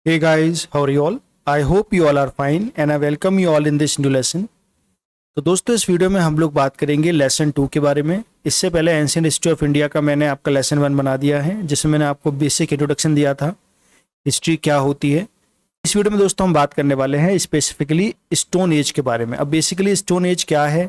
Hey guys, how are you all? I hope you all are fine and I welcome you all in this new lesson. तो दोस्तों इस video में हम लोग बात करेंगे लेसन 2 के बारे में। इससे पहले एंशिएंट हिस्ट्री ऑफ इंडिया का मैंने आपका लेसन 1 बना दिया है, जिसमें मैंने आपको बेसिक इंट्रोडक्शन दिया था, हिस्ट्री क्या होती है। इस वीडियो में दोस्तों हम बात करने वाले हैं स्पेसिफिकली स्टोन एज के बारे में। अब बेसिकली स्टोन एज क्या है,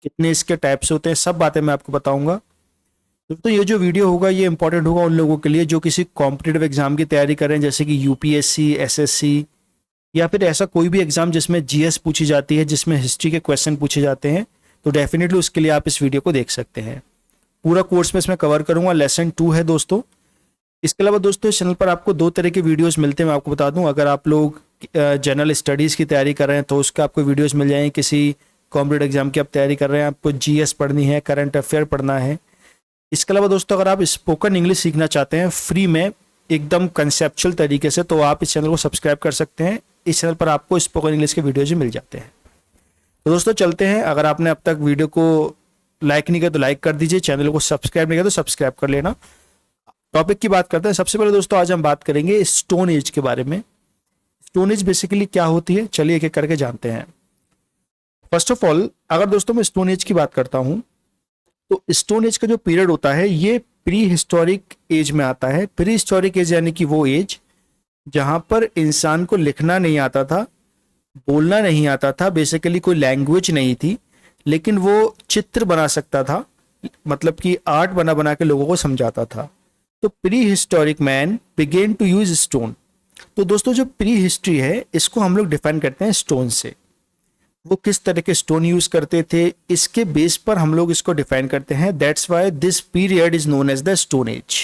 कितने इसके टाइप्स होते हैं, सब बातें मैं आपको बताऊंगा। दोस्तों ये जो वीडियो होगा ये इंपॉर्टेंट होगा उन लोगों के लिए जो किसी कॉम्पिटिटिव एग्जाम की तैयारी करें, जैसे कि यूपीएससी, एसएससी या फिर ऐसा कोई भी एग्जाम जिसमें जीएस पूछी जाती है, जिसमें हिस्ट्री के क्वेश्चन पूछे जाते हैं, तो डेफिनेटली उसके लिए आप इस वीडियो को देख सकते हैं। पूरा कोर्स में इसमें कवर करूंगा। लेसन 2 है दोस्तों। इसके अलावा दोस्तों इस चैनल पर आपको 2 तरह के वीडियोस मिलते हैं, मैं आपको बता दूं। अगर आप लोग जनरल स्टडीज़ की तैयारी कर रहे हैं तो उसका आपको वीडियोज़ मिल जाएंगे। किसी कॉम्पिटिटिव एग्जाम की आप तैयारी कर रहे हैं, आपको जीएस पढ़नी है, करंट अफेयर पढ़ना है। इसके अलावा दोस्तों अगर आप स्पोकन इंग्लिश सीखना चाहते हैं फ्री में एकदम कंसेप्चुअल तरीके से, तो आप इस चैनल को सब्सक्राइब कर सकते हैं। इस चैनल पर आपको स्पोकन इंग्लिश के वीडियोज भी मिल जाते हैं। तो दोस्तों चलते हैं। अगर आपने अब तक वीडियो को लाइक नहीं किया तो लाइक कर दीजिए, चैनल को सब्सक्राइब नहीं किया तो सब्सक्राइब कर लेना। टॉपिक की बात करते हैं। सबसे पहले दोस्तों आज हम बात करेंगे स्टोन एज के बारे में। स्टोन एज बेसिकली क्या होती है, चलिए एक एक करके जानते हैं। फर्स्ट ऑफ ऑल अगर दोस्तों मैं स्टोन एज की बात करता हूं तो स्टोन एज का जो पीरियड होता है ये प्री हिस्टोरिक एज में आता है। प्री हिस्टोरिक एज यानी कि वो एज जहां पर इंसान को लिखना नहीं आता था, बोलना नहीं आता था, बेसिकली कोई लैंग्वेज नहीं थी, लेकिन वो चित्र बना सकता था, मतलब कि आर्ट बना बना के लोगों को समझाता था। तो prehistoric man begin to use stone. तो दोस्तों जो प्री हिस्ट्री है इसको हम लोग डिफाइन करते हैं स्टोन से। वो किस तरह के स्टोन यूज करते थे इसके बेस पर हम लोग इसको डिफाइन करते हैं। That's why this period is known as the stone age.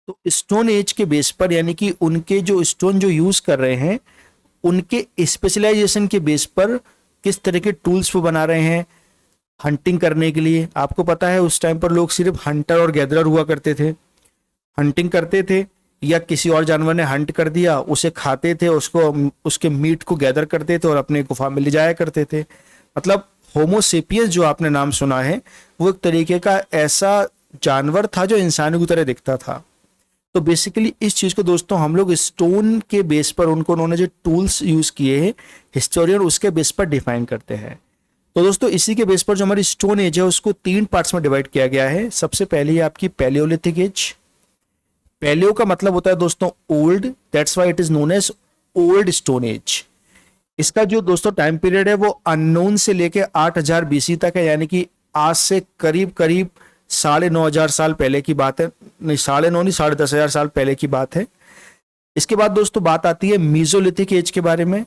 तो स्टोन एज के बेस पर यानी कि उनके जो स्टोन जो यूज कर रहे हैं उनके स्पेशलाइजेशन के बेस पर किस तरह के टूल्स वो बना रहे हैं हंटिंग करने के लिए। आपको पता है उस टाइम पर लोग सिर्फ हंटर और गैदरर हुआ करते थे, हंटिंग करते थे या किसी और जानवर ने हंट कर दिया उसे खाते थे, उसको उसके मीट को गैदर करते थे और अपने गुफा में ले जाया करते थे। मतलब होमोसेपियंस जो आपने नाम सुना है वो एक तरीके का ऐसा जानवर था जो इंसानों की तरह दिखता था। तो बेसिकली इस चीज को दोस्तों हम लोग स्टोन के बेस पर उन्होंने जो टूल्स यूज किए हैं हिस्टोरियन उसके बेस पर डिफाइन करते हैं। तो दोस्तों इसी के बेस पर जो हमारी स्टोन एज है उसको 3 पार्ट्स में डिवाइड किया गया है। सबसे पहले आपकी पैलियोलिथिक एज। पैलियो का मतलब होता है दोस्तों old, that's why it is known as old stone age. इसका जो दोस्तों टाइम पीरियड है वो अननोन से लेके 8000 बीसी तक है, यानी कि आज से करीब करीब 9,500 साल पहले की बात है। नहीं 9,500 नहीं 10,500 साल पहले की बात है। इसके बाद दोस्तों बात आती है मीजोलिथिक एज के बारे में,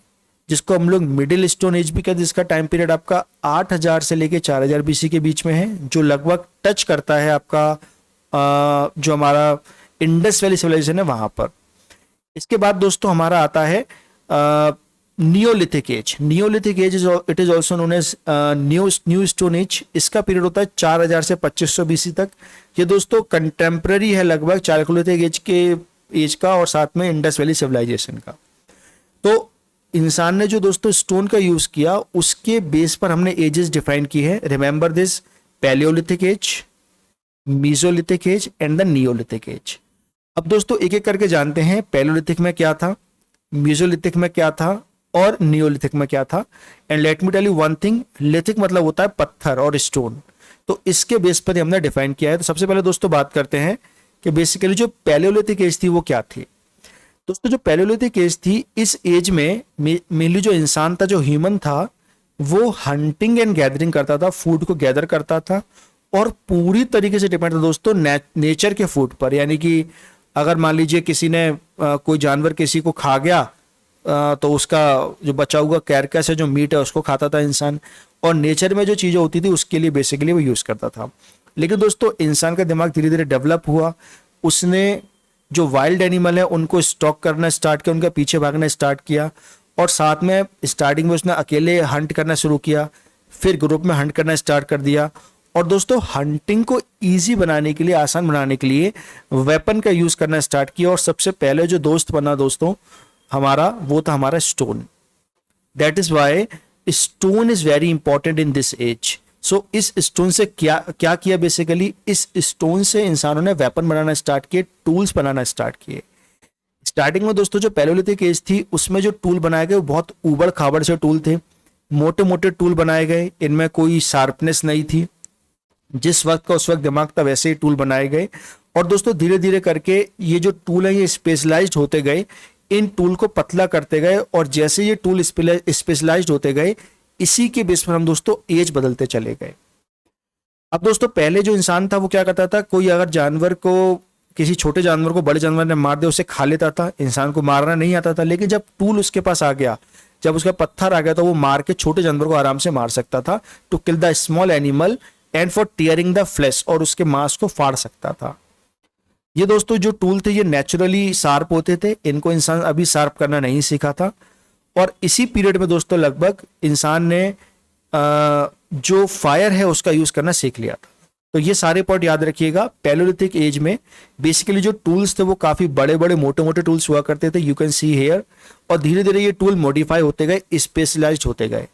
जिसको हम लोग मिडिल स्टोन एज भी कहते हैं, जिसका टाइम पीरियड आपका 8000 से लेके 4000 बीसी के बीच में है, जो लगभग टच करता है आपका जो हमारा इंडस वैली सिविलाइजेशन है वहां पर। इसके बाद दोस्तों हमारा आता है neolithic age. Neolithic age it is also known as new stone age. इसका पीरियड होता है 4000 से 2500 बीसी तक। ये दोस्तों कंटेम्प्रेरी है लगभग चालकोलिथिक एज के एज का और साथ में इंडस वैली सिविलाइजेशन का। तो इंसान ने जो दोस्तों स्टोन का यूज किया उसके बेस पर हमने एजेस डिफाइन की है। Remember this, palaeolithic age, mesolithic age and the neolithic age. अब दोस्तों एक एक करके जानते हैं पैलियोलिथिक में क्या था, मीजोलिथिक में क्या था और नियोलिथिक में क्या था। And let me tell you one thing, lithic मतलब होता है पत्थर और स्टोन। तो इसके बेस पर हमने डिफाइन किया है। तो सबसे पहले दोस्तों बात करते हैं कि बेसिकली जो पैलियोलिथिक एज थी वो क्या थी। दोस्तों जो पैलियोलिथिक एज थी इस एज में मेनली जो इंसान था, जो ह्यूमन था, वो हंटिंग एंड गैदरिंग करता था, फूड को गैदर करता था और पूरी तरीके से डिपेंड था दोस्तों नेचर के फूड पर। यानी कि अगर मान लीजिए किसी ने कोई जानवर किसी को खा गया तो उसका जो बचा हुआ कैरकस है, जो मीट है, उसको खाता था इंसान, और नेचर में जो चीज़ें होती थी उसके लिए बेसिकली वो यूज़ करता था। लेकिन दोस्तों इंसान का दिमाग धीरे धीरे डेवलप हुआ, उसने जो वाइल्ड एनिमल है उनको स्टॉक करना स्टार्ट किया, उनका पीछे भागना स्टार्ट किया, और साथ में स्टार्टिंग में उसने अकेले हंट करना शुरू किया, फिर ग्रुप में हंट करना स्टार्ट कर दिया। और दोस्तों हंटिंग को इजी बनाने के लिए, आसान बनाने के लिए वेपन का यूज करना स्टार्ट किया, और सबसे पहले जो दोस्त बना दोस्तों हमारा वो था हमारा stone. That is why stone is very important in this age. So इस स्टोन से क्या क्या किया, बेसिकली इस स्टोन से इंसानों ने वेपन बनाना स्टार्ट किए, टूल्स बनाना स्टार्ट किए। स्टार्टिंग में दोस्तों जो पैलियोलिथिक एज थी उसमें जो टूल बनाए गए वो बहुत उबड़ खाबड़ से टूल थे, मोटे मोटे टूल बनाए गए, इनमें कोई शार्पनेस नहीं थी। जिस वक्त का उस वक्त दिमाग था वैसे ही टूल बनाए गए। और दोस्तों धीरे धीरे करके ये जो टूल है ये स्पेशलाइज्ड होते गए, इन टूल को पतला करते गए, और जैसे ये टूल स्पेशलाइज्ड होते गए इसी के बेस पर हम दोस्तों एज बदलते चले गए। अब दोस्तों पहले जो इंसान था वो क्या करता था, कोई अगर जानवर को, किसी छोटे जानवर को बड़े जानवर ने मार दिया उसे खा लेता था, इंसान को मारना नहीं आता था। लेकिन जब टूल उसके पास आ गया, जब उसका पत्थर आ गया, तो वो मार के छोटे जानवर को आराम से मार सकता था, to kill the small animal and for tearing the flesh, और उसके मांस को फाड़ सकता था। ये दोस्तों जो टूल थे ये नेचुरली शार्प होते थे, इनको इंसान अभी शार्प करना नहीं सीखा था। और इसी पीरियड में दोस्तों लगभग इंसान ने जो फायर है उसका यूज करना सीख लिया था। तो ये सारे पॉइंट याद रखिएगा। पैलियोलिथिक एज में बेसिकली जो टूल्स थे वो काफी बड़े बड़े मोटे मोटे टूल्स हुआ करते थे, यू कैन सी हेयर। और धीरे धीरे ये टूल मॉडिफाई होते गए, स्पेशलाइज्ड होते गए।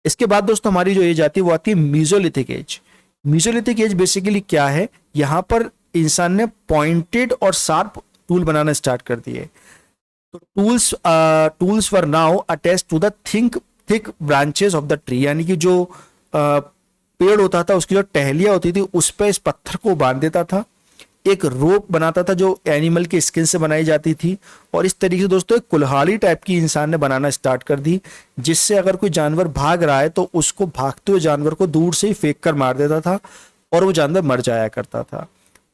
इसके बाद दोस्तों हमारी जो एज आती है वो आती है mesolithic age. Mesolithic age basically क्या है, यहाँ पर इंसान ने पॉइंटेड और शार्प टूल बनाना स्टार्ट कर दिए। तो tools were now attached to the thick branches of the tree, यानी कि जो पेड़ होता था उसकी जो टहलियां होती थी उस पर इस पत्थर को बांध देता था, एक रोप बनाता था जो एनिमल के स्किन से बनाई जाती थी, और इस तरीके से दोस्तों एक कुल्हाड़ी टाइप की इंसान ने बनाना स्टार्ट कर दी, जिससे अगर कोई जानवर भाग रहा है तो उसको भागते हुए जानवर को दूर से ही फेंक कर मार देता था और वो जानवर मर जाया करता था।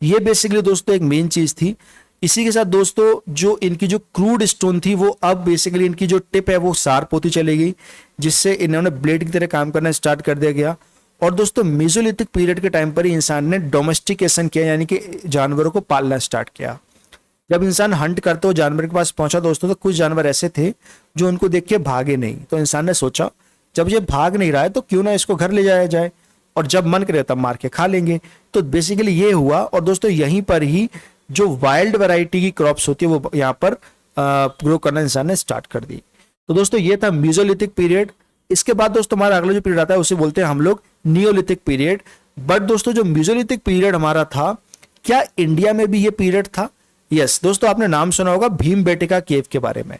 ये बेसिकली दोस्तों एक मेन चीज थी। इसी के साथ दोस्तों जो इनकी जो क्रूड स्टोन थी वो अब बेसिकली इनकी जो टिप है वो शार्प होती चली गई, जिससे इन्होंने ब्लेड की तरह काम करना स्टार्ट कर दिया गया। और दोस्तों मेसोलिथिक पीरियड के टाइम पर ही इंसान ने डोमेस्टिकेशन किया, यानी कि जानवरों को पालना स्टार्ट किया। जब इंसान हंट करते हुए जानवर के पास पहुंचा दोस्तों, तो कुछ जानवर ऐसे थे जो उनको देख के भागे नहीं। तो इंसान ने सोचा जब ये भाग नहीं रहा है तो क्यों ना इसको घर ले जाया जाए, और जब मन करे तब मार के खा लेंगे। तो बेसिकली ये हुआ। और दोस्तों यहीं पर ही जो वाइल्ड वैरायटी की क्रॉप्स होती है वो यहाँ पर ग्रो करना इंसान ने स्टार्ट कर दी। तो दोस्तों ये था मेसोलिथिक पीरियड। इसके बाद दोस्तों हमारा अगला जो पीरियड आता है उसे बोलते हैं हम लोग नियोलिथिक पीरियड। बट दोस्तों जो मेसोलिथिक पीरियड हमारा था, क्या इंडिया में भी ये पीरियड था? यस दोस्तों, आपने नाम सुना होगा भीमबेटका केव के बारे में।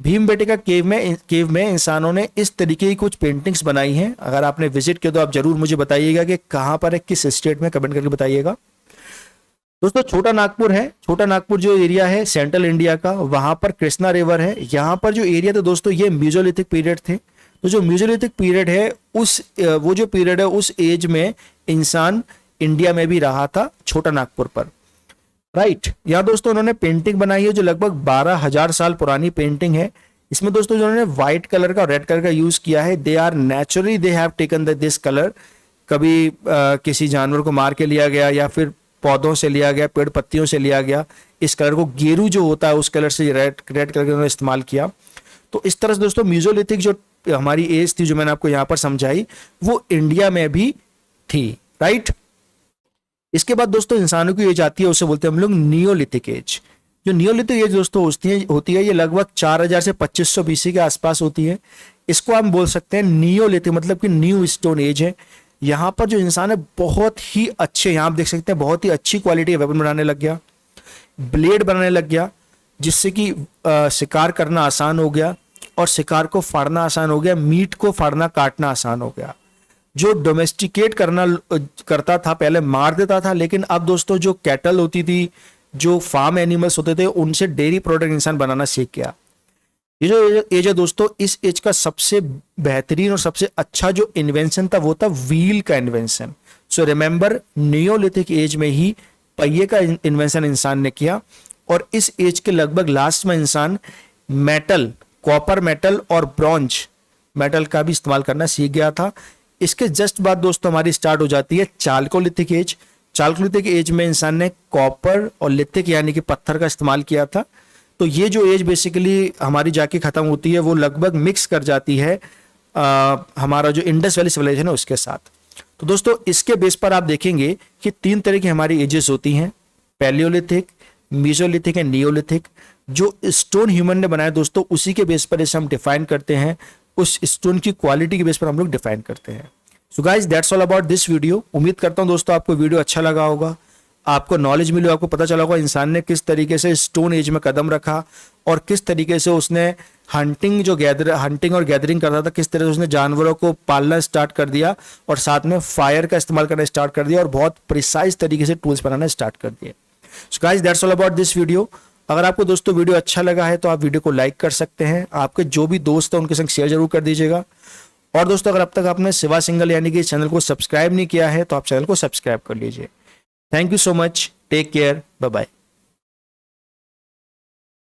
भीमबेटका केव में इंसानों ने इस तरीके की कुछ पेंटिंग्स बनाई हैं। अगर आपने विजिट किया तो आप जरूर मुझे बताइएगा कि कहाँ पर है, किस स्टेट में, कमेंट करके बताइएगा। दोस्तों छोटा नागपुर है, छोटा नागपुर जो एरिया है सेंट्रल इंडिया का, वहां पर कृष्णा रिवर है। यहाँ पर जो एरिया था दोस्तों ये मेसोलिथिक पीरियड थे। तो जो मेसोलिथिक पीरियड है वो जो पीरियड है उस एज में इंसान इंडिया में भी रहा था, छोटा नागपुर पर, राइट। यहाँ दोस्तों उन्होंने पेंटिंग बनाई है जो लगभग 12,000 साल पुरानी पेंटिंग है। इसमें दोस्तों जो उन्होंने व्हाइट कलर का, रेड कलर का यूज किया है, they are naturally they have taken this colour. कभी किसी जानवर को मार के लिया गया या फिर पौधों से लिया गया, पेड़ पत्तियों से लिया गया। इस कलर को गेरू जो होता है उस कलर से रेड कलर का उन्होंने इस्तेमाल किया। तो इस तरह से दोस्तों मेसोलिथिक जो हमारी एज थी जो मैंने आपको यहाँ पर समझाई वो इंडिया में भी थी, राइट। इसके बाद दोस्तों इंसानों की एज आती है, उसे बोलते हैं हम लोग नियोलिथिक एज। जो नियोलिथिक एज दोस्तों होती है ये लगभग 4000 से 2500 बीसी के आसपास होती है। इसको हम बोल सकते हैं नियोलिथिक, मतलब कि न्यू स्टोन एज है। यहाँ पर जो इंसान है बहुत ही अच्छे, यहाँ आप देख सकते हैं बहुत ही अच्छी क्वालिटी वेपन बनाने लग गया, ब्लेड बनाने लग गया, जिससे कि शिकार करना आसान हो गया और शिकार को फाड़ना आसान हो गया, मीट को फाड़ना काटना आसान हो गया। जो डोमेस्टिकेट करता था पहले मार देता था, लेकिन अब दोस्तों जो कैटल होती थी, जो फार्म एनिमल्स होते थे, उनसे डेयरी प्रोडक्ट इंसान बनाना सीख गया। ये जो एज है दोस्तों, इस एज का सबसे बेहतरीन और सबसे अच्छा जो इन्वेंशन था वो था व्हील का invention. So remember neolithic age में ही पहिए का इन्वेंशन इंसान ने किया, और इस एज के लगभग लास्ट में इंसान मेटल, कॉपर मेटल और ब्रॉन्ज मेटल का भी इस्तेमाल करना सीख गया था। इसके जस्ट बाद दोस्तों हमारी स्टार्ट हो जाती है चाल्कोलिथिक एज। चाल्कोलिथिक एज में इंसान ने कॉपर और लिथिक यानी कि पत्थर का इस्तेमाल किया था। तो ये जो एज बेसिकली हमारी जाके खत्म होती है वो लगभग मिक्स कर जाती है हमारा जो इंडस वैली सिविलाइजेशन है उसके साथ। तो दोस्तों इसके बेस पर आप देखेंगे कि 3 तरह की हमारी एजेस होती हैं, पैलियोलिथिक, मेसोलिथिक एंड नियोलिथिक। जो स्टोन ह्यूमन ने बनाया दोस्तों उसी के बेस पर इसे हम डिफाइन करते हैं, उस स्टोन की क्वालिटी के बेस पर हम लोग डिफाइन करते हैं। So guys that's all about this video. उम्मीद करता हूं दोस्तों आपको वीडियो अच्छा लगा होगा। आपको नॉलेज मिली, आपको पता चला होगा इंसान ने किस तरीके से स्टोन एज में कदम रखा और किस तरीके से उसने हंटिंग और गैदरिंग करता था, किस तरह से उसने जानवरों को पालना स्टार्ट कर दिया और साथ में फायर का इस्तेमाल करना स्टार्ट कर दिया और बहुत प्रिसाइज तरीके से टूल्स बनाना स्टार्ट कर दिए। So guys that's all about this video. अगर आपको दोस्तों वीडियो अच्छा लगा है तो आप वीडियो को लाइक कर सकते हैं, आपके जो भी दोस्त हैं उनके संग शेयर जरूर कर दीजिएगा। और दोस्तों अगर अब तक आपने शिवा सिंघल यानी कि चैनल को सब्सक्राइब नहीं किया है तो आप चैनल को सब्सक्राइब कर लीजिए। Thank you so much, take care, bye bye.